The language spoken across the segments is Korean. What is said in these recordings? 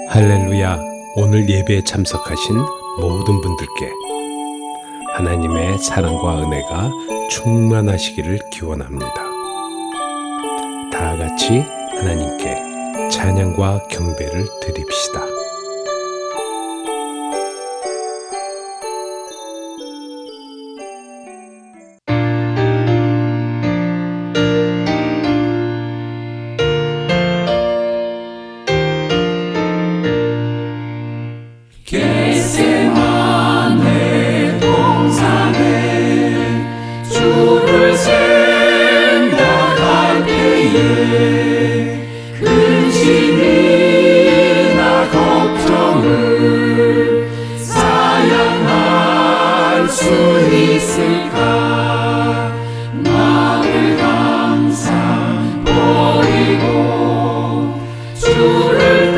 할렐루야. 오늘 예배에 참석하신 모든 분들께 하나님의 사랑과 은혜가 충만하시기를 기원합니다. 다 같이 하나님께 찬양과 경배를 드립시다. 겟세마네 동산에 주를 생각할 때에 근심이나 걱정을 사양할 수 있을까? 나를 항상 버리고 주를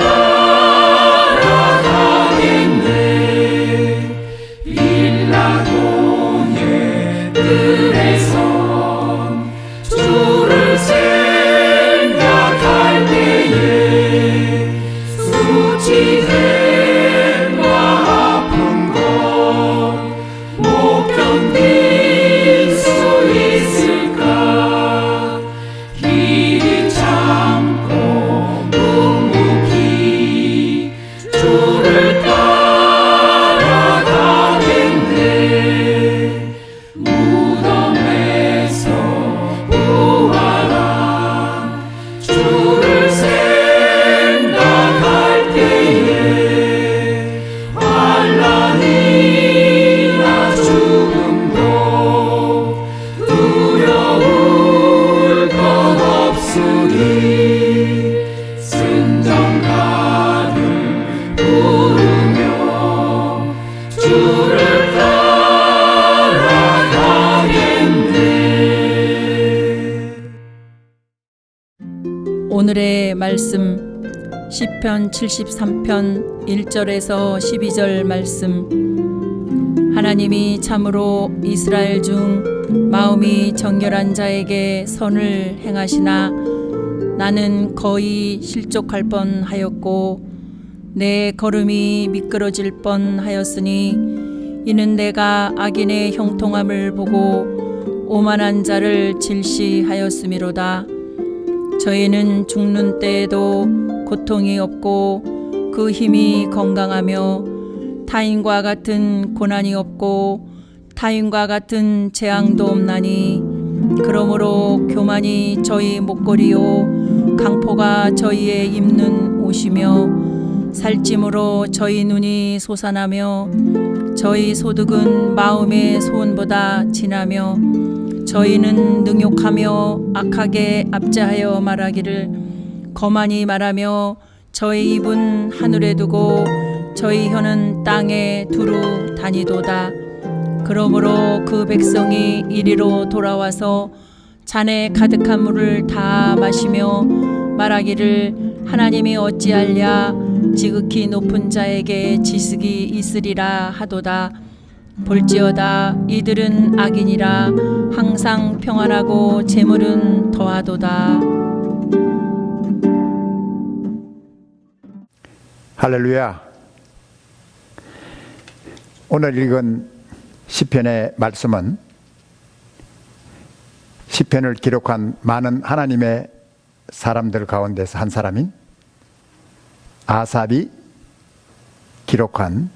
들에서 주를 생각할 때에 수치됨과 아픈 것 못 견딜 수 있을까? 길이 참고 묵묵히 주를 따라가겠네. 무덤에서 부활한 주를 생각할 때에 환난이나 죽음도 두려울 것 없으리. 승전가를 부르며 주를 오늘의 말씀 시편 73편 1절에서 12절 말씀. 하나님이 참으로 이스라엘 중 마음이 정결한 자에게 선을 행하시나 나는 거의 실족할 뻔하였고 내 걸음이 미끄러질 뻔하였으니 이는 내가 악인의 형통함을 보고 오만한 자를 질시하였음이로다. 저희는 죽는 때에도 고통이 없고 그 힘이 건강하며 타인과 같은 고난이 없고 타인과 같은 재앙도 없나니 그러므로 교만이 저희 목걸이요 강포가 저희의 입는 옷이며 살찜으로 저희 눈이 솟아나며 저희 소득은 마음의 소원보다 진하며 저희는 능욕하며 악하게 압제하여 말하기를 거만히 말하며 저희 입은 하늘에 두고 저희 혀는 땅에 두루 다니도다. 그러므로 그 백성이 이리로 돌아와서 잔에 가득한 물을 다 마시며 말하기를 하나님이 어찌하랴 지극히 높은 자에게 지식이 있으리라 하도다. 볼지어다 이들은 악인이라 항상 평안하고 재물은 더하도다. 할렐루야. 오늘 읽은 시편의 말씀은 시편을 기록한 많은 하나님의 사람들 가운데서 한 사람인 아삽이 기록한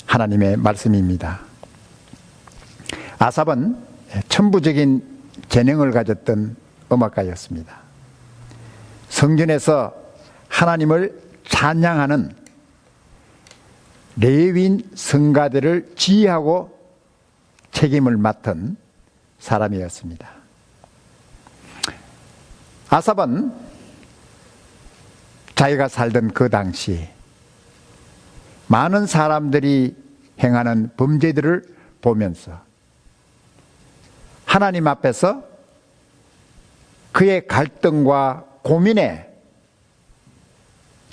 하나님의 말씀입니다. 아삽은 천부적인 재능을 가졌던 음악가였습니다. 성전에서 하나님을 찬양하는 레위인 성가대를 지휘하고 책임을 맡은 사람이었습니다. 아삽은 자기가 살던 그 당시 많은 사람들이 행하는 범죄들을 보면서 하나님 앞에서 그의 갈등과 고민에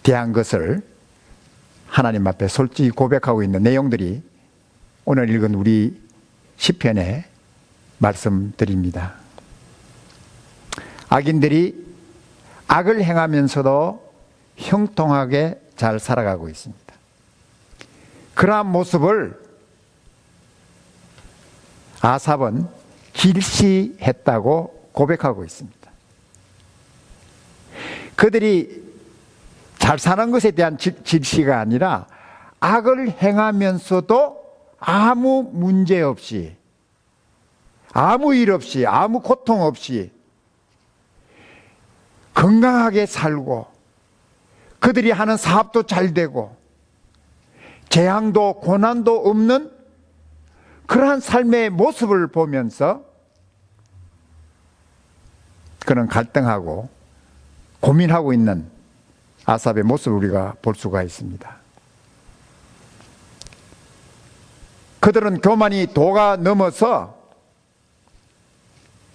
대한 것을 하나님 앞에 솔직히 고백하고 있는 내용들이 오늘 읽은 우리 시편에 말씀드립니다. 악인들이 악을 행하면서도 형통하게 잘 살아가고 있습니다. 그러한 모습을 아삽은 질시했다고 고백하고 있습니다. 그들이 잘 사는 것에 대한 질시가 아니라 악을 행하면서도 아무 문제 없이, 아무 일 없이, 아무 고통 없이 건강하게 살고, 그들이 하는 사업도 잘 되고 재앙도 고난도 없는 그러한 삶의 모습을 보면서 그는 갈등하고 고민하고 있는 아삽의 모습을 우리가 볼 수가 있습니다. 그들은 교만이 도가 넘어서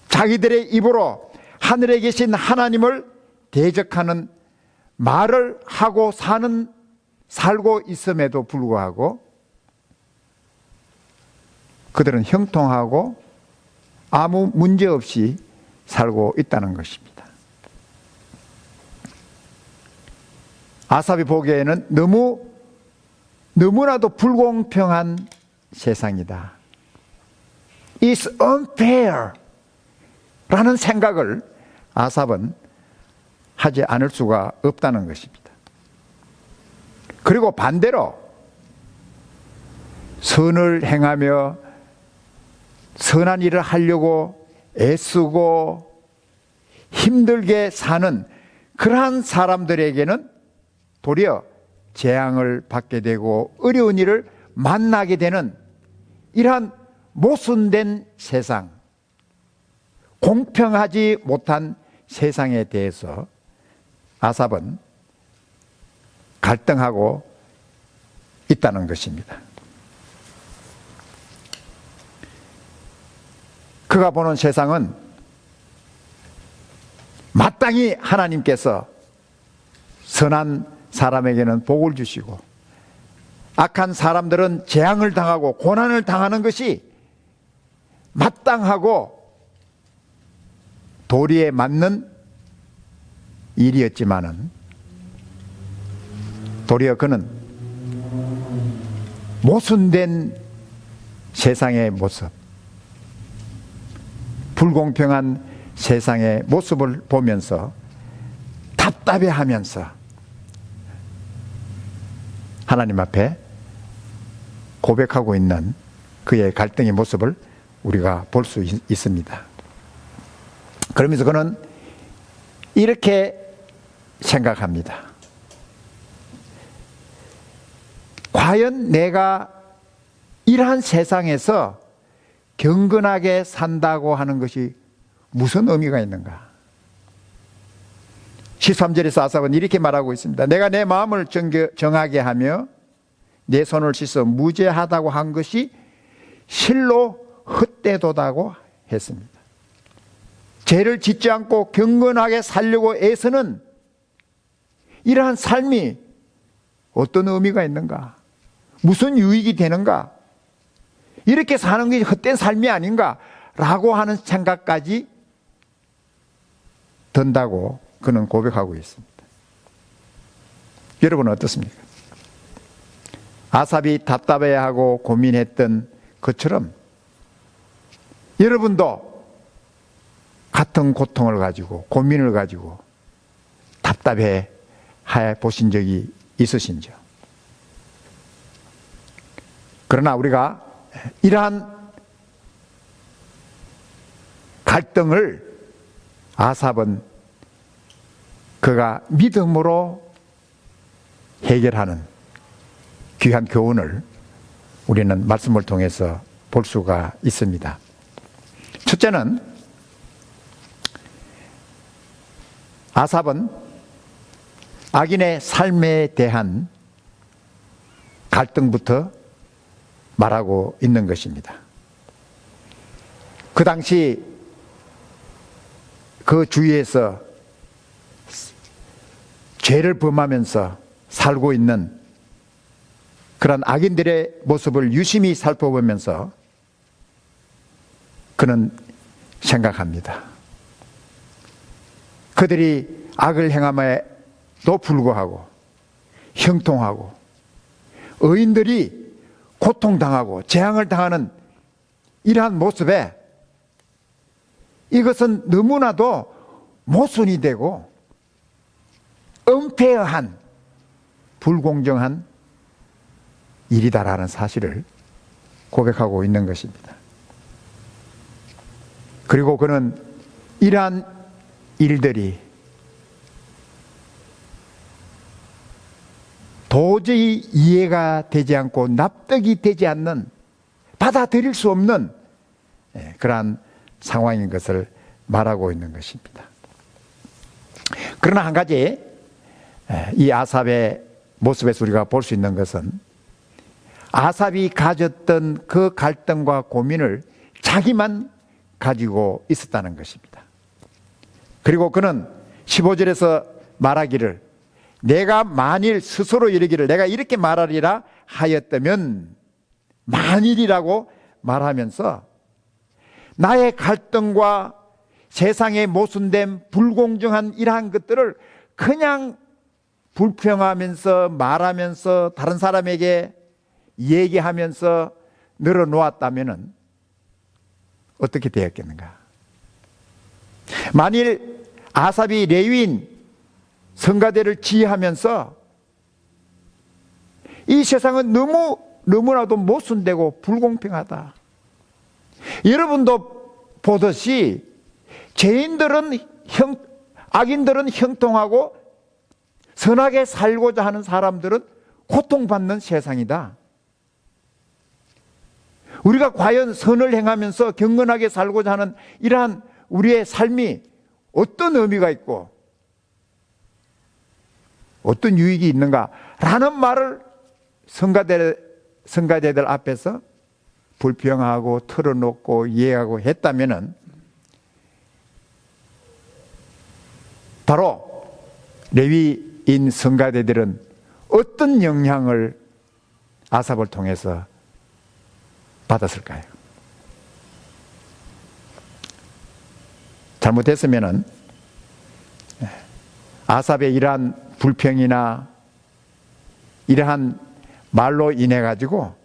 자기들의 입으로 하늘에 계신 하나님을 대적하는 말을 하고 살고 있음에도 불구하고 그들은 형통하고 아무 문제 없이 살고 있다는 것입니다. 아삽이 보기에는 너무나도 불공평한 세상이다. It's unfair 라는 생각을 아삽은 하지 않을 수가 없다는 것입니다. 그리고 반대로 선을 행하며 선한 일을 하려고 애쓰고 힘들게 사는 그러한 사람들에게는 도리어 재앙을 받게 되고 어려운 일을 만나게 되는 이러한 모순된 세상, 공평하지 못한 세상에 대해서 아삽은 갈등하고 있다는 것입니다. 그가 보는 세상은 마땅히 하나님께서 선한 사람에게는 복을 주시고 악한 사람들은 재앙을 당하고 고난을 당하는 것이 마땅하고 도리에 맞는 일이었지만은 도리어 그는 모순된 세상의 모습, 불공평한 세상의 모습을 보면서 답답해하면서 하나님 앞에 고백하고 있는 그의 갈등의 모습을 우리가 볼 수 있습니다. 그러면서 그는 이렇게 생각합니다. 과연 내가 이러한 세상에서 경건하게 산다고 하는 것이 무슨 의미가 있는가? 13절에서 아삽은 이렇게 말하고 있습니다. 내가 내 마음을 정하게 하며 내 손을 씻어 무죄하다고 한 것이 실로 헛되도다고 했습니다. 죄를 짓지 않고 경건하게 살려고 애쓰는 이러한 삶이 어떤 의미가 있는가? 무슨 유익이 되는가? 이렇게 사는 게 헛된 삶이 아닌가? 라고 하는 생각까지 든다고 그는 고백하고 있습니다. 여러분은 어떻습니까? 아삽이 답답해하고 고민했던 것처럼 여러분도 같은 고통을 가지고 고민을 가지고 답답해 보신 적이 있으신지요? 그러나 우리가 이러한 갈등을 아삽은 그가 믿음으로 해결하는 귀한 교훈을 우리는 말씀을 통해서 볼 수가 있습니다. 첫째는 아삽은 악인의 삶에 대한 갈등부터 말하고 있는 것입니다. 그 당시 그 주위에서 죄를 범하면서 살고 있는 그런 악인들의 모습을 유심히 살펴보면서 그는 생각합니다. 그들이 악을 행함에도 불구하고 형통하고 의인들이 고통당하고 재앙을 당하는 이러한 모습에 이것은 너무나도 모순이 되고 은폐한 불공정한 일이다라는 사실을 고백하고 있는 것입니다. 그리고 그는 이러한 일들이 도저히 이해가 되지 않고 납득이 되지 않는, 받아들일 수 없는 그러한 상황인 것을 말하고 있는 것입니다. 그러나 한 가지 이 아삽의 모습에서 우리가 볼 수 있는 것은 아삽이 가졌던 그 갈등과 고민을 자기만 가지고 있었다는 것입니다. 그리고 그는 15절에서 말하기를 내가 만일 스스로 이르기를 내가 이렇게 말하리라 하였다면, 만일이라고 말하면서 나의 갈등과 세상에 모순된 불공정한 이러한 것들을 그냥 불평하면서 말하면서 다른 사람에게 얘기하면서 늘어놓았다면 어떻게 되었겠는가? 만일 아삽이 레위인 성가대를 지휘하면서 이 세상은 너무나도 모순되고 불공평하다, 여러분도 보듯이 악인들은 형통하고 선하게 살고자 하는 사람들은 고통받는 세상이다. 우리가 과연 선을 행하면서 경건하게 살고자 하는 이러한 우리의 삶이 어떤 의미가 있고 어떤 유익이 있는가라는 말을 성가대들 앞에서 불평하고 털어놓고 이해하고 했다면은 바로 레위인 성가대들은 어떤 영향을 아삽을 통해서 받았을까요? 잘못했으면은 아삽의 이러한 불평이나 이러한 말로 인해 가지고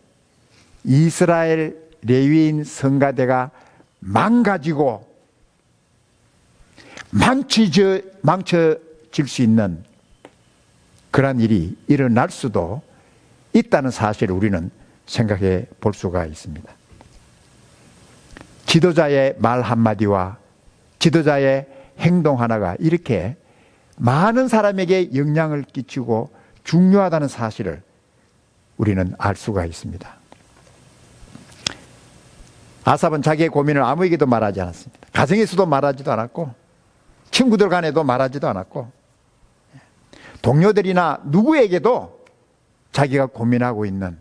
이스라엘 레위인 성가대가 망가지고 망쳐질 수 있는 그러한 일이 일어날 수도 있다는 사실을 우리는 생각해 볼 수가 있습니다. 지도자의 말 한마디와 지도자의 행동 하나가 이렇게 많은 사람에게 영향을 끼치고 중요하다는 사실을 우리는 알 수가 있습니다. 아삽은 자기의 고민을 아무에게도 말하지 않았습니다. 가정에서도 말하지도 않았고 친구들 간에도 말하지도 않았고 동료들이나 누구에게도 자기가 고민하고 있는,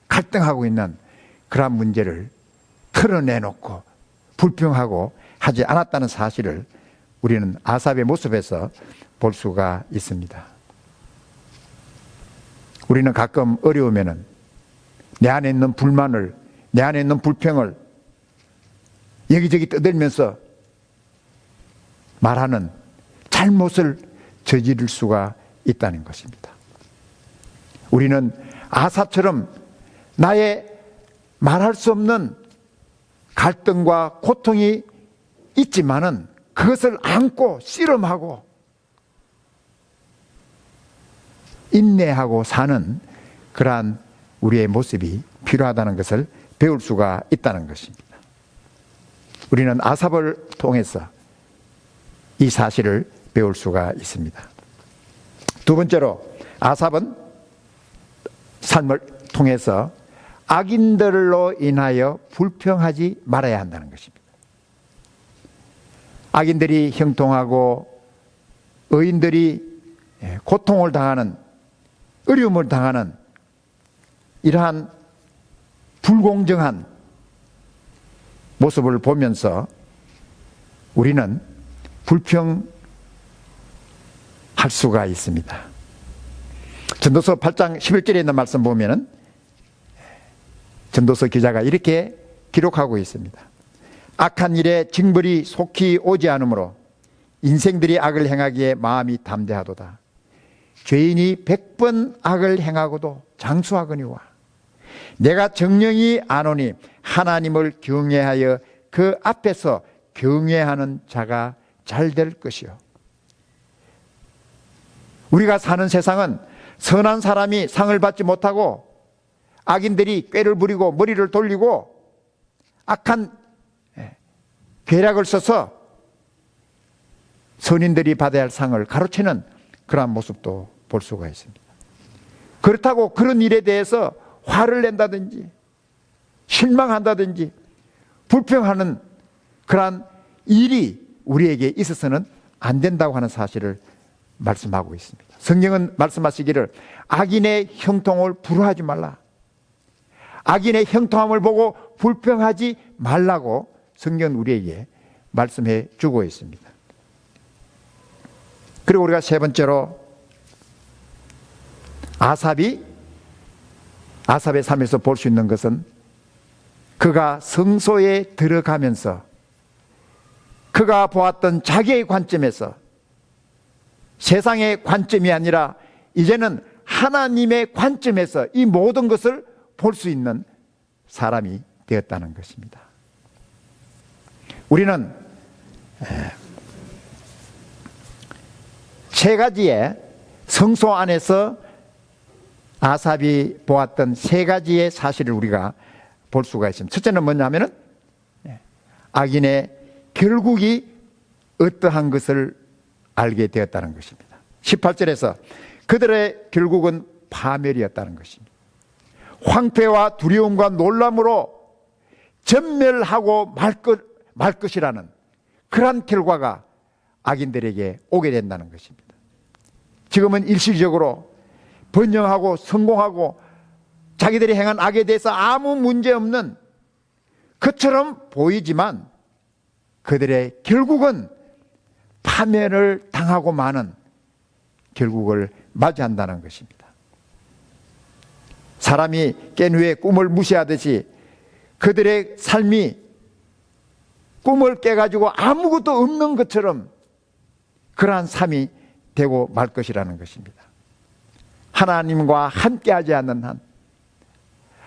갈등하고 있는 그러한 문제를 털어내놓고 불평하고 하지 않았다는 사실을 우리는 아삽의 모습에서 볼 수가 있습니다. 우리는 가끔 어려우면은 내 안에 있는 불만을, 내 안에 있는 불평을 여기저기 떠들면서 말하는 잘못을 저지를 수가 있다는 것입니다. 우리는 아삽처럼 나의 말할 수 없는 갈등과 고통이 있지만은 그것을 안고 씨름하고 인내하고 사는 그러한 우리의 모습이 필요하다는 것을 배울 수가 있다는 것입니다. 우리는 아삽을 통해서 이 사실을 배울 수가 있습니다. 두 번째로 아삽은 삶을 통해서 악인들로 인하여 불평하지 말아야 한다는 것입니다. 악인들이 형통하고 의인들이 고통을 당하는, 어려움을 당하는 이러한 불공정한 모습을 보면서 우리는 불평할 수가 있습니다. 전도서 8장 11절에 있는 말씀 보면은 전도서 기자가 이렇게 기록하고 있습니다. 악한 일에 징벌이 속히 오지 않으므로 인생들이 악을 행하기에 마음이 담대하도다. 죄인이 100번 악을 행하고도 장수하거니와 내가 정령이 아노니 하나님을 경외하여 그 앞에서 경외하는 자가 잘 될 것이요. 우리가 사는 세상은 선한 사람이 상을 받지 못하고 악인들이 꾀를 부리고 머리를 돌리고 악한 괴략을 써서 선인들이 받아야 할 상을 가로채는 그러한 모습도 볼 수가 있습니다. 그렇다고 그런 일에 대해서 화를 낸다든지 실망한다든지 불평하는 그러한 일이 우리에게 있어서는 안 된다고 하는 사실을 말씀하고 있습니다. 성경은 말씀하시기를 악인의 형통을 불허하지 말라. 악인의 형통함을 보고 불평하지 말라고 성경은 우리에게 말씀해 주고 있습니다. 그리고 우리가 세 번째로 아삽의 삶에서 볼 수 있는 것은 그가 성소에 들어가면서 그가 보았던 자기의 관점에서 세상의 관점이 아니라 이제는 하나님의 관점에서 이 모든 것을 볼 수 있는 사람이 되었다는 것입니다. 우리는 세 가지의 성소 안에서 아삽이 보았던 세 가지의 사실을 우리가 볼 수가 있습니다. 첫째는 뭐냐면은 악인의 결국이 어떠한 것을 알게 되었다는 것입니다. 18절에서 그들의 결국은 파멸이었다는 것입니다. 황폐와 두려움과 놀람으로 전멸하고 말 것이라는 그러한 결과가 악인들에게 오게 된다는 것입니다. 지금은 일시적으로 번영하고 성공하고 자기들이 행한 악에 대해서 아무 문제 없는 것처럼 보이지만 그들의 결국은 파멸을 당하고 마는 결국을 맞이한다는 것입니다. 사람이 깬 후에 꿈을 무시하듯이 그들의 삶이 꿈을 깨가지고 아무것도 없는 것처럼 그러한 삶이 되고 말 것이라는 것입니다. 하나님과 함께하지 않는 한,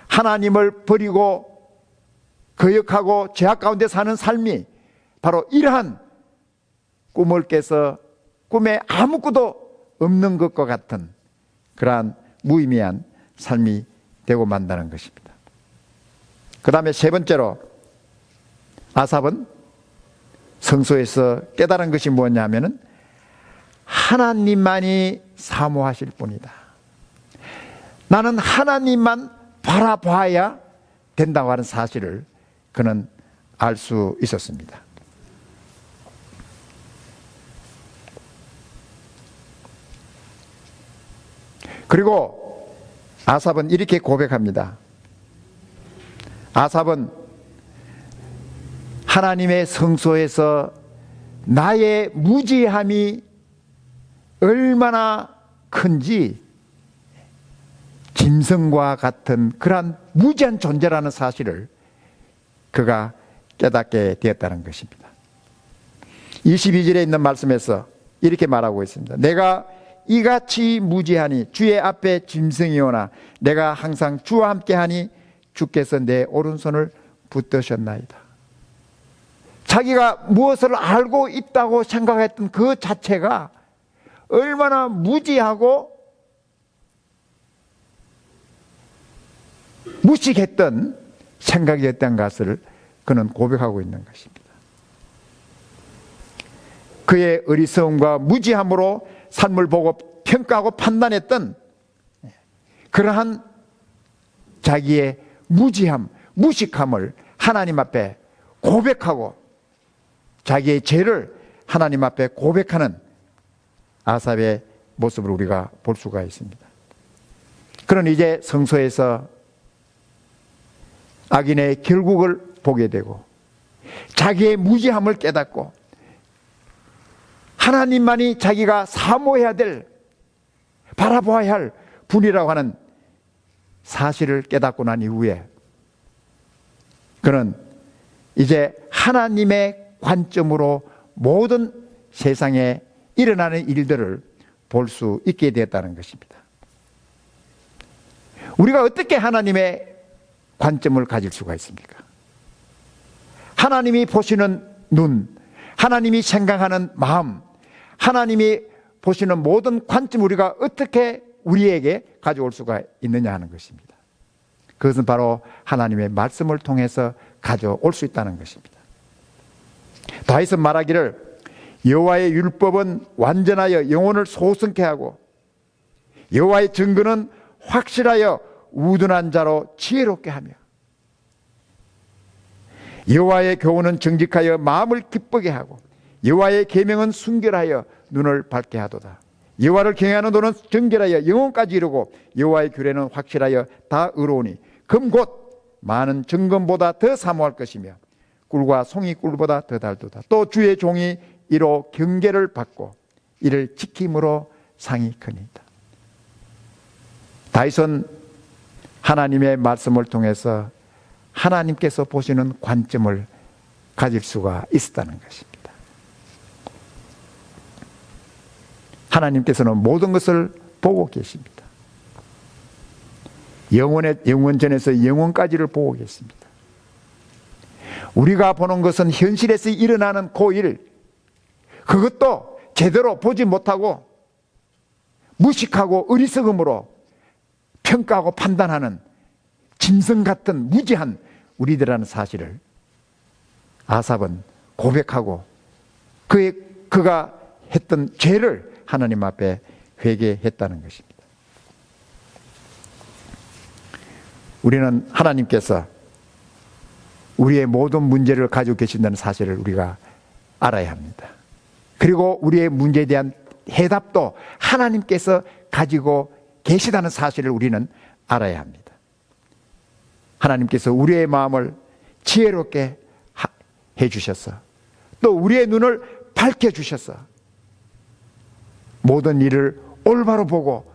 하나님을 버리고 거역하고 죄악 가운데 사는 삶이 바로 이러한 꿈을 깨서 꿈에 아무것도 없는 것과 같은 그러한 무의미한 삶이 되고 만다는 것입니다. 그 다음에 세 번째로 아삽은 성소에서 깨달은 것이 뭐냐면은 하나님만이 사모하실 뿐이다. 나는 하나님만 바라봐야 된다고 하는 사실을 그는 알 수 있었습니다. 그리고 아삽은 이렇게 고백합니다. 아삽은 하나님의 성소에서 나의 무지함이 얼마나 큰지 짐승과 같은 그러한 무지한 존재라는 사실을 그가 깨닫게 되었다는 것입니다. 22절에 있는 말씀에서 이렇게 말하고 있습니다. 내가 이같이 무지하니 주의 앞에 짐승이오나 내가 항상 주와 함께하니 주께서 내 오른손을 붙드셨나이다. 자기가 무엇을 알고 있다고 생각했던 그 자체가 얼마나 무지하고 무식했던 생각이었던 것을 그는 고백하고 있는 것입니다. 그의 어리석음과 무지함으로 삶을 보고 평가하고 판단했던 그러한 자기의 무지함, 무식함을 하나님 앞에 고백하고 자기의 죄를 하나님 앞에 고백하는 아삽의 모습을 우리가 볼 수가 있습니다. 그는 이제 성소에서 악인의 결국을 보게 되고 자기의 무지함을 깨닫고 하나님만이 자기가 사모해야 될, 바라보아야 할 분이라고 하는 사실을 깨닫고 난 이후에 그는 이제 하나님의 관점으로 모든 세상에 일어나는 일들을 볼 수 있게 되었다는 것입니다. 우리가 어떻게 하나님의 관점을 가질 수가 있습니까? 하나님이 보시는 눈, 하나님이 생각하는 마음, 하나님이 보시는 모든 관점 우리가 어떻게 우리에게 가져올 수가 있느냐 하는 것입니다. 그것은 바로 하나님의 말씀을 통해서 가져올 수 있다는 것입니다. 다윗은 말하기를 여호와의 율법은 완전하여 영혼을 소성케 하고 여호와의 증거는 확실하여 우둔한 자로 지혜롭게 하며 여호와의 교훈은 정직하여 마음을 기쁘게 하고 여호와의 계명은 순결하여 눈을 밝게 하도다. 여호와를 경외하는 도는 정결하여 영혼까지 이루고 여호와의 규례는 확실하여 다 의로우니 금 곧 많은 정금보다 더 사모할 것이며 꿀과 송이 꿀보다 더 달도다. 또 주의 종이 이로 경계를 받고 이를 지킴으로 상이 크니이다. 다윗은 하나님의 말씀을 통해서 하나님께서 보시는 관점을 가질 수가 있었다는 것입니다. 하나님께서는 모든 것을 보고 계십니다. 영원전에서 영원까지를 보고 계십니다. 우리가 보는 것은 현실에서 일어나는 그 일, 그것도 제대로 보지 못하고 무식하고 어리석음으로 평가하고 판단하는 짐승 같은 무지한 우리들이라는 사실을 아삽은 고백하고 그가 했던 죄를 하나님 앞에 회개했다는 것입니다. 우리는 하나님께서 우리의 모든 문제를 가지고 계신다는 사실을 우리가 알아야 합니다. 그리고 우리의 문제에 대한 해답도 하나님께서 가지고 계시다는 사실을 우리는 알아야 합니다. 하나님께서 우리의 마음을 지혜롭게 해주셔서 또 우리의 눈을 밝혀주셔서 모든 일을 올바로 보고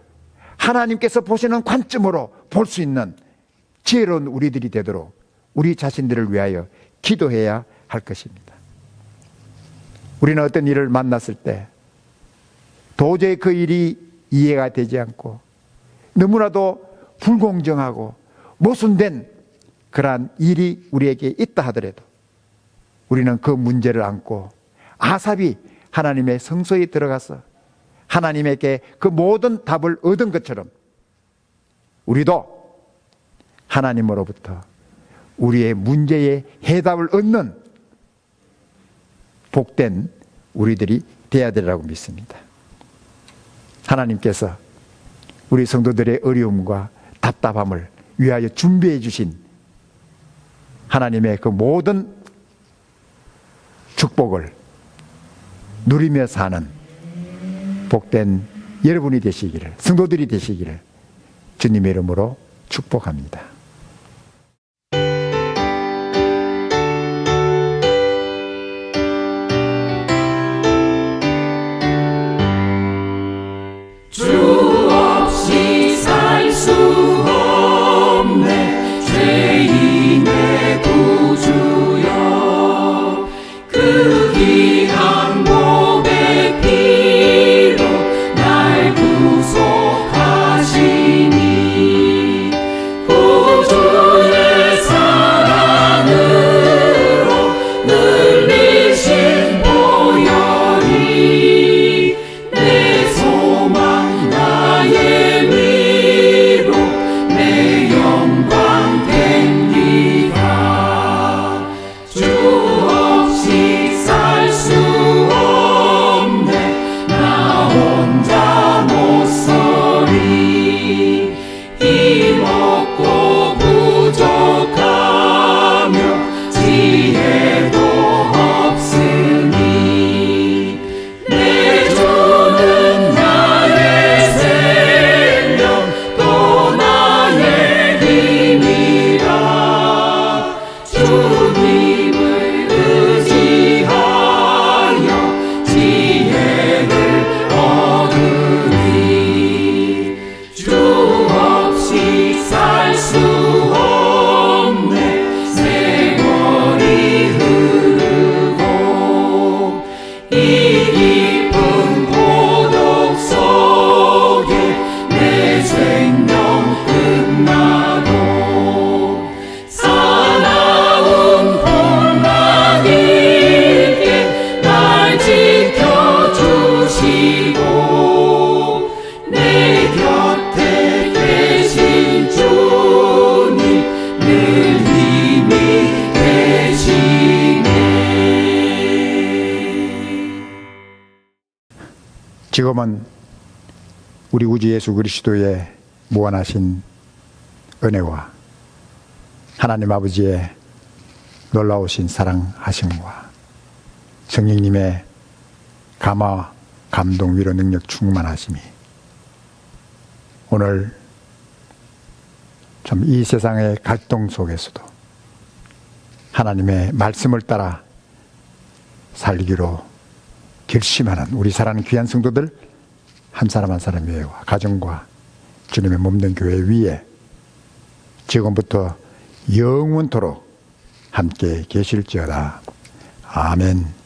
하나님께서 보시는 관점으로 볼 수 있는 지혜로운 우리들이 되도록 우리 자신들을 위하여 기도해야 할 것입니다. 우리는 어떤 일을 만났을 때 도저히 그 일이 이해가 되지 않고 너무나도 불공정하고 모순된 그러한 일이 우리에게 있다 하더라도 우리는 그 문제를 안고 아삽이 하나님의 성소에 들어가서 하나님에게 그 모든 답을 얻은 것처럼 우리도 하나님으로부터 우리의 문제의 해답을 얻는 복된 우리들이 되어야 되리라고 믿습니다. 하나님께서 우리 성도들의 어려움과 답답함을 위하여 준비해 주신 하나님의 그 모든 축복을 누리며 사는 복된 여러분이 되시기를, 성도들이 되시기를 주님의 이름으로 축복합니다. 주 없이 살 수 없네 죄인의 구주여 그 귀한 몸의 피로 날 구속하시니 지금은 우리 구주 예수 그리스도의 무한하신 은혜와 하나님 아버지의 놀라우신 사랑하심과 성령님의 감화, 감동, 위로, 능력, 충만하심이 오늘 참 이 세상의 갈등 속에서도 하나님의 말씀을 따라 살기로 결심하는 우리 사랑하는 귀한 성도들 한 사람 한 사람의 가정과 주님의 몸된 교회 위에 지금부터 영원토록 함께 계실지어다. 아멘.